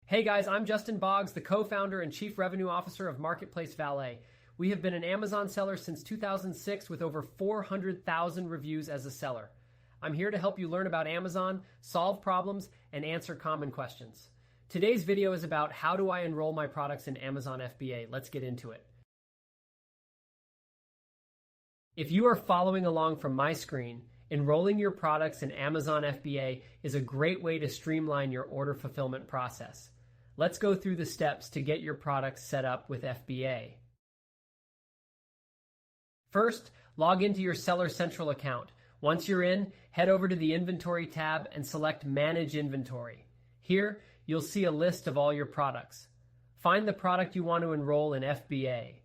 Hey guys, I'm Justin Boggs, the co-founder and chief revenue officer of Marketplace Valet. We have been an Amazon seller since 2006 with over 400,000 reviews as a seller. I'm here to help you learn about Amazon, solve problems, and answer common questions. Today's video is about how do I enroll my products in Amazon FBA. Let's get into it. If you are following along from my screen, enrolling your products in Amazon FBA is a great way to streamline your order fulfillment process. Let's go through the steps to get your products set up with FBA. First, log into your Seller Central account. Once you're in, head over to the Inventory tab and select Manage Inventory. Here, you'll see a list of all your products. Find the product you want to enroll in FBA.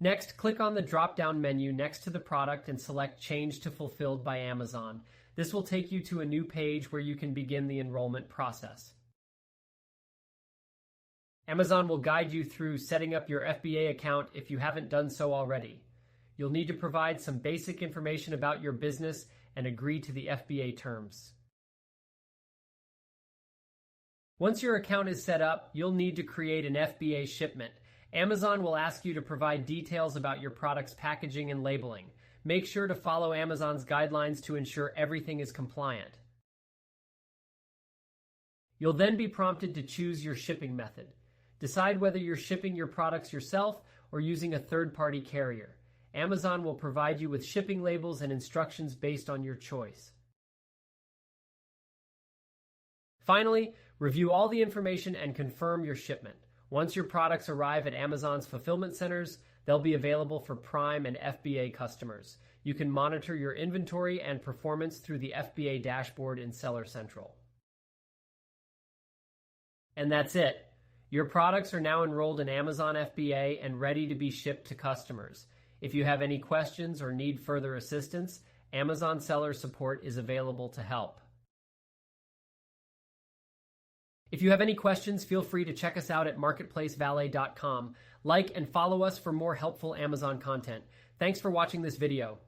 Next, click on the drop-down menu next to the product and select Change to Fulfilled by Amazon. This will take you to a new page where you can begin the enrollment process. Amazon will guide you through setting up your FBA account if you haven't done so already. You'll need to provide some basic information about your business and agree to the FBA terms. Once your account is set up, you'll need to create an FBA shipment. Amazon will ask you to provide details about your product's packaging and labeling. Make sure to follow Amazon's guidelines to ensure everything is compliant. You'll then be prompted to choose your shipping method. Decide whether you're shipping your products yourself or using a third-party carrier. Amazon will provide you with shipping labels and instructions based on your choice. Finally, review all the information and confirm your shipment. Once your products arrive at Amazon's fulfillment centers, they'll be available for Prime and FBA customers. You can monitor your inventory and performance through the FBA dashboard in Seller Central. And that's it. Your products are now enrolled in Amazon FBA and ready to be shipped to customers. If you have any questions or need further assistance, Amazon Seller Support is available to help. If you have any questions, feel free to check us out at marketplacevalet.com. Like and follow us for more helpful Amazon content. Thanks for watching this video.